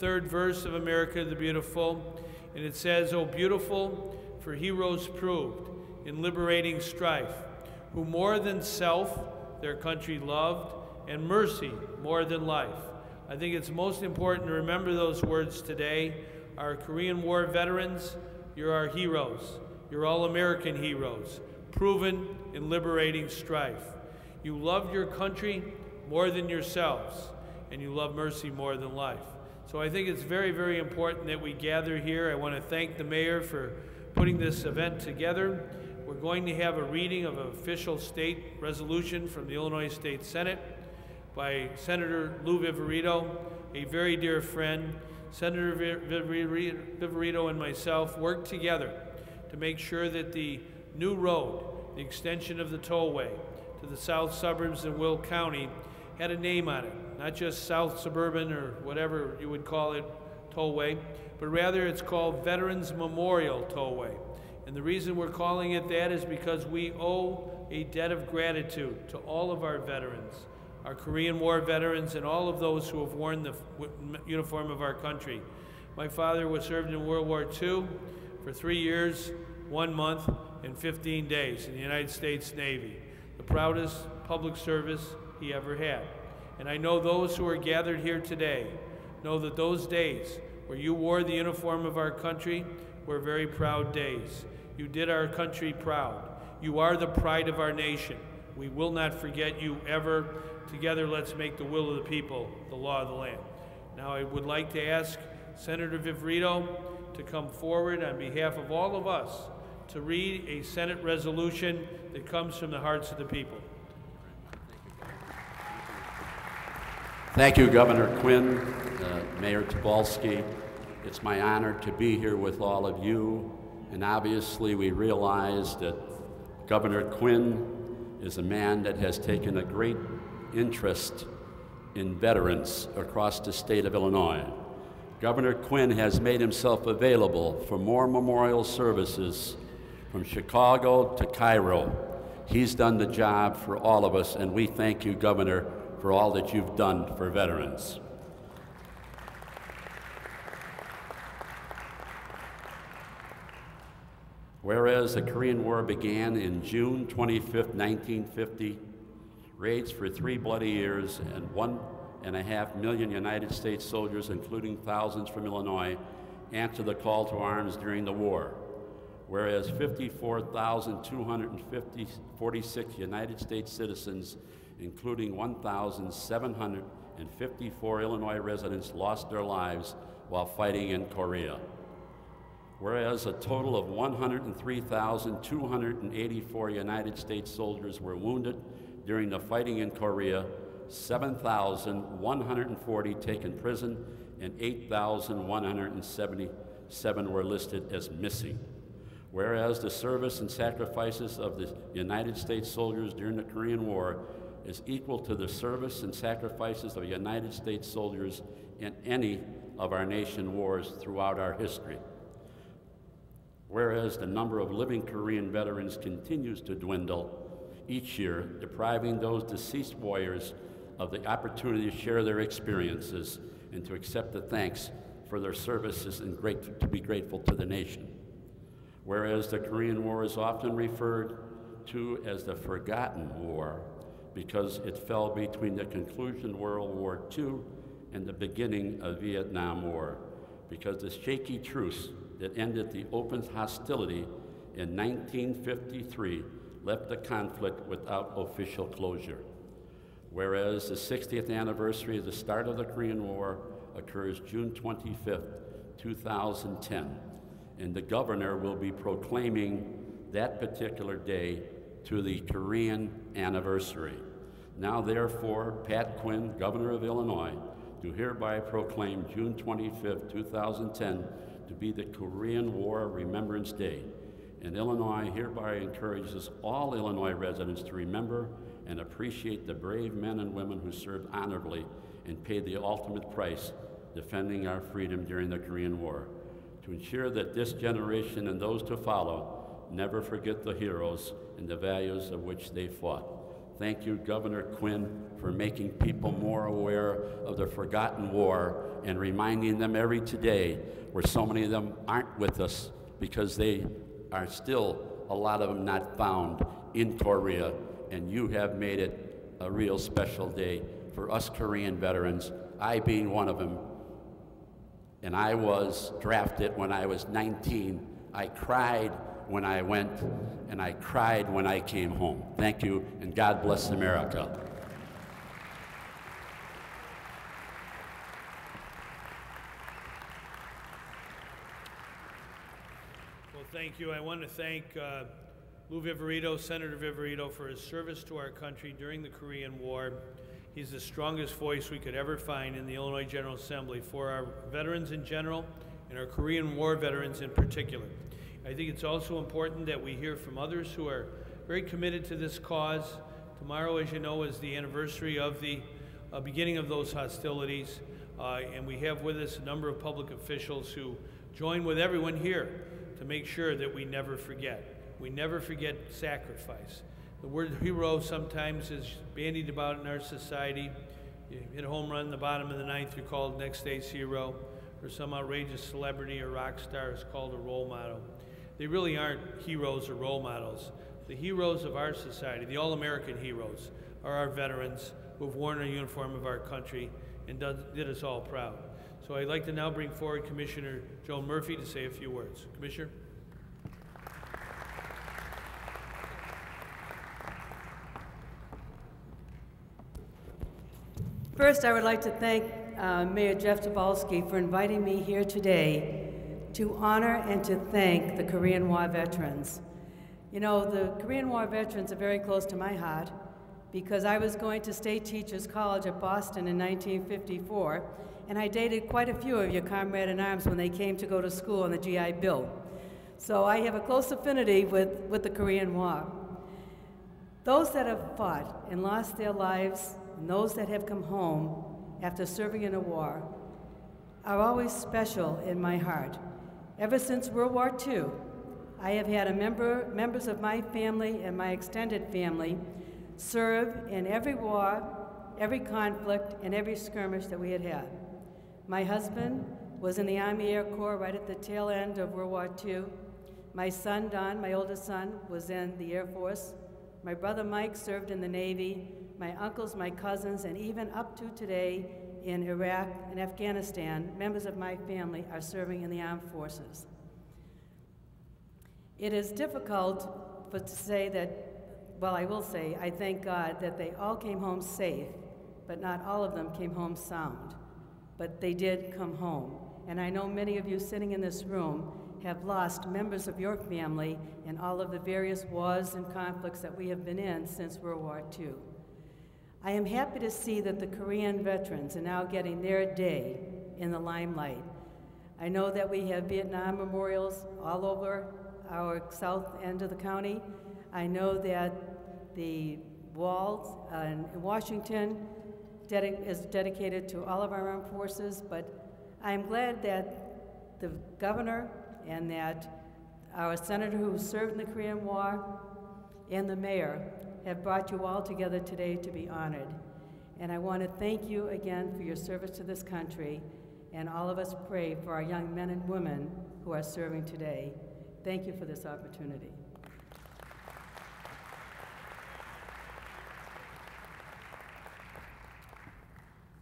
third verse of America the Beautiful, and it says, "O beautiful, for heroes proved in liberating strife, who more than self their country loved, and mercy more than life." I think it's most important to remember those words today. Our Korean War veterans, you're our heroes. You're all American heroes, proven in liberating strife. You love your country more than yourselves, and you love mercy more than life. So I think it's very, very important that we gather here. I want to thank the mayor for putting this event together. We're going to have a reading of an official state resolution from the Illinois State Senate by Senator Lou Viverito, a very dear friend. Senator Viverito and myself worked together to make sure that the new road, the extension of the tollway to the south suburbs of Will County, had a name on it, not just South Suburban or whatever you would call it tollway, but rather it's called Veterans Memorial Tollway. And the reason we're calling it that is because we owe a debt of gratitude to all of our veterans, our Korean War veterans, and all of those who have worn the uniform of our country. My father was served in World War II for 3 years, 1 month, and 15 days in the United States Navy, the proudest public service he ever had. And I know those who are gathered here today know that those days where you wore the uniform of our country were very proud days. You did our country proud. You are the pride of our nation. We will not forget you ever. Together, let's make the will of the people the law of the land. Now, I would like to ask Senator Viverito to come forward on behalf of all of us to read a Senate resolution that comes from the hearts of the people. Thank you, Governor Quinn, Mayor Tobolski. It's my honor to be here with all of you, and obviously we realize that Governor Quinn is a man that has taken a great interest in veterans across the state of Illinois. Governor Quinn has made himself available for more memorial services from Chicago to Cairo. He's done the job for all of us, and we thank you, Governor, for all that you've done for veterans. Whereas the Korean War began in June 25th, 1950, raged for 3 bloody years, and 1.5 million United States soldiers, including thousands from Illinois, answered the call to arms during the war. Whereas 54,246 United States citizens, including 1,754 Illinois residents, lost their lives while fighting in Korea. Whereas a total of 103,284 United States soldiers were wounded during the fighting in Korea, 7,140 taken prison, and 8,177 were listed as missing. Whereas the service and sacrifices of the United States soldiers during the Korean War is equal to the service and sacrifices of United States soldiers in any of our nation wars throughout our history. Whereas the number of living Korean veterans continues to dwindle each year, depriving those deceased warriors of the opportunity to share their experiences and to accept the thanks for their services and to be grateful to the nation. Whereas the Korean War is often referred to as the Forgotten War because it fell between the conclusion of World War II and the beginning of Vietnam War, because the shaky truce that ended the open hostility in 1953 left the conflict without official closure. Whereas the 60th anniversary of the start of the Korean War occurs June 25th, 2010, and the governor will be proclaiming that particular day to the Korean anniversary. Now therefore, Pat Quinn, Governor of Illinois, do hereby proclaim June 25th, 2010 to be the Korean War Remembrance Day. And Illinois hereby encourages all Illinois residents to remember and appreciate the brave men and women who served honorably and paid the ultimate price defending our freedom during the Korean War, to ensure that this generation and those to follow never forget the heroes and the values of which they fought. Thank you, Governor Quinn, for making people more aware of the forgotten war and reminding them every today, where so many of them aren't with us because they are still, a lot of them, not found in Korea, and you have made it a real special day for us Korean veterans, I being one of them. And I was drafted when I was 19. I cried when I went, and I cried when I came home. Thank you, and God bless America. Well, thank you. I want to thank Lou Viverito, Senator Viverito, for his service to our country during the Korean War. He's the strongest voice we could ever find in the Illinois General Assembly for our veterans in general and our Korean War veterans in particular. I think it's also important that we hear from others who are very committed to this cause. Tomorrow, as you know, is the anniversary of the beginning of those hostilities, and we have with us a number of public officials who join with everyone here to make sure that we never forget. We never forget sacrifice. The word hero sometimes is bandied about in our society. You hit a home run in the bottom of the ninth, you're called next day's hero, or some outrageous celebrity or rock star is called a role model. They really aren't heroes or role models. The heroes of our society, the all-American heroes, are our veterans who have worn a uniform of our country and did us all proud. So I'd like to now bring forward Commissioner Joan Murphy to say a few words. Commissioner? First, I would like to thank Mayor Jeff Tobolski for inviting me here today to honor and to thank the Korean War veterans. You know, the Korean War veterans are very close to my heart because I was going to State Teachers College at Boston in 1954, and I dated quite a few of your comrade-in-arms when they came to go to school on the GI Bill. So I have a close affinity with the Korean War. Those that have fought and lost their lives, and those that have come home after serving in a war, are always special in my heart. Ever since World War II, I have had members of my family and my extended family serve in every war, every conflict, and every skirmish that we had had. My husband was in the Army Air Corps right at the tail end of World War II. My son, Don, my oldest son, was in the Air Force. My brother Mike served in the Navy. My uncles, my cousins, and even up to today in Iraq and Afghanistan, members of my family are serving in the armed forces. It is difficult to say that, well, I will say, I thank God that they all came home safe, but not all of them came home sound. But they did come home. And I know many of you sitting in this room have lost members of your family in all of the various wars and conflicts that we have been in since World War II. I am happy to see that the Korean veterans are now getting their day in the limelight. I know that we have Vietnam memorials all over our south end of the county. I know that the wall in Washington is dedicated to all of our armed forces, but I'm glad that the governor and that our senator who served in the Korean War and the mayor have brought you all together today to be honored. And I want to thank you again for your service to this country, and all of us pray for our young men and women who are serving today. Thank you for this opportunity.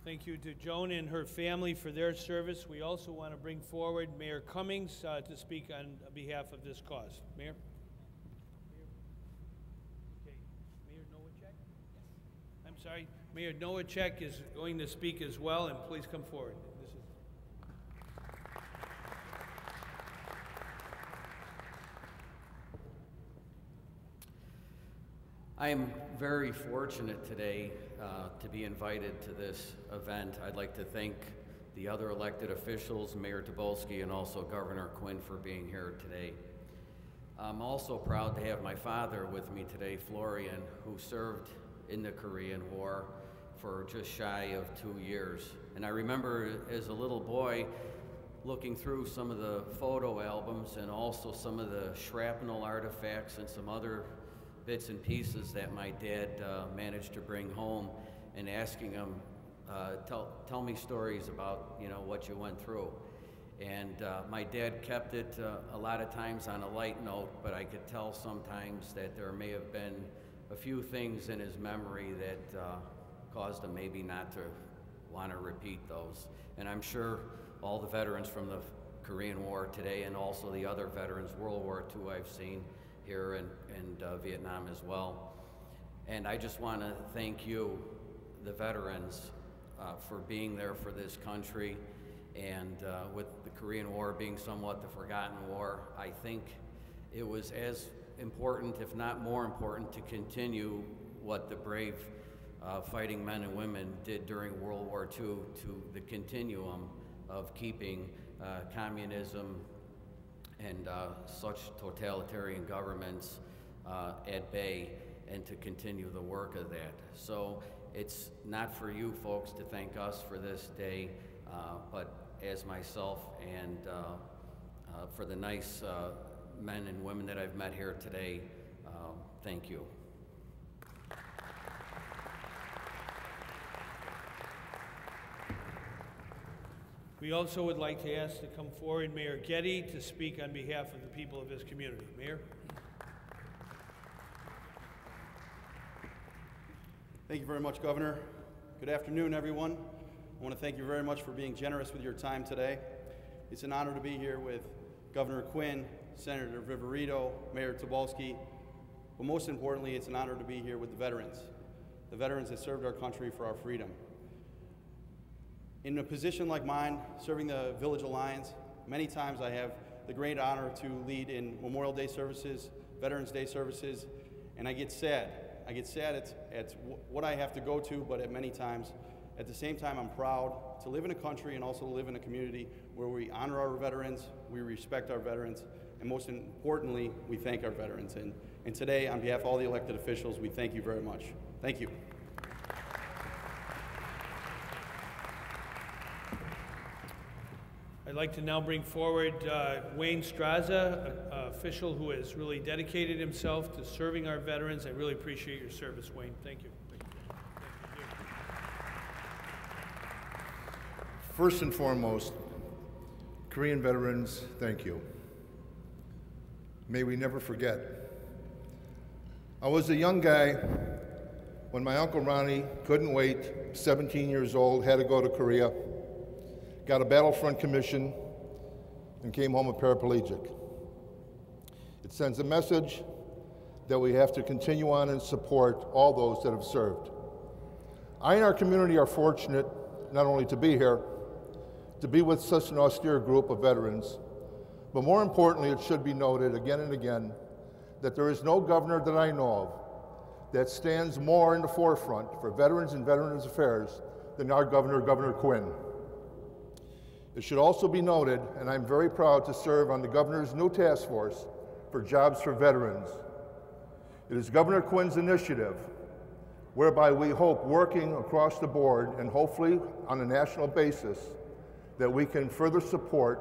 Thank you to Joan and her family for their service. We also want to bring forward Mayor Cummings to speak on behalf of this cause. Mayor? Sorry, Mayor Nowacek is going to speak as well, and please come forward. I am very fortunate today to be invited to this event. I'd like to thank the other elected officials, Mayor Tobolski, and also Governor Quinn for being here today. I'm also proud to have my father with me today, Florian, who served in the Korean War for just shy of 2 years. And I remember as a little boy looking through some of the photo albums and also some of the shrapnel artifacts and some other bits and pieces that my dad managed to bring home. and asking them, tell me stories about, you know, what you went through. And my dad kept it a lot of times on a light note, but I could tell sometimes that there may have been a few things in his memory that caused him maybe not to want to repeat those. And I'm sure all the veterans from the Korean War today, and also the other veterans, World War II I've seen here and Vietnam as well. And I just want to thank you, the veterans, for being there for this country. And with the Korean War being somewhat the forgotten war, I think it was as important, if not more important, to continue what the brave fighting men and women did during World War II, to the continuum of keeping communism and such totalitarian governments at bay, and to continue the work of that. So it's not for you folks to thank us for this day, but as myself and for the nice men and women that I've met here today, thank you. We also would like to ask to come forward Mayor Getty to speak on behalf of the people of his community. Mayor? Thank you very much, Governor. Good afternoon, everyone. I want to thank you very much for being generous with your time today. It's an honor to be here with Governor Quinn, Senator Viverito, Mayor Tobolski, but most importantly, it's an honor to be here with the veterans that served our country for our freedom. In a position like mine, serving the Village Alliance, many times I have the great honor to lead in Memorial Day services, Veterans Day services, and I get sad. I get sad at what I have to go to, but at many times, at the same time, I'm proud to live in a country and also live in a community where we honor our veterans, we respect our veterans, and most importantly, we thank our veterans. And today, on behalf of all the elected officials, we thank you very much. Thank you. I'd like to now bring forward Wayne Straza, an official who has really dedicated himself to serving our veterans. I really appreciate your service, Wayne. Thank you. First and foremost, Korean veterans, thank you. May we never forget. I was a young guy when my Uncle Ronnie couldn't wait, 17 years old, had to go to Korea, got a battlefront commission, and came home a paraplegic. It sends a message that we have to continue on and support all those that have served. I and our community are fortunate not only to be here, to be with such an austere group of veterans, but more importantly, it should be noted again and again that there is no governor that I know of that stands more in the forefront for veterans and veterans affairs than our governor, Governor Quinn. It should also be noted, and I'm very proud to serve on the governor's new task force for jobs for veterans. It is Governor Quinn's initiative, whereby we hope, working across the board and hopefully on a national basis, that we can further support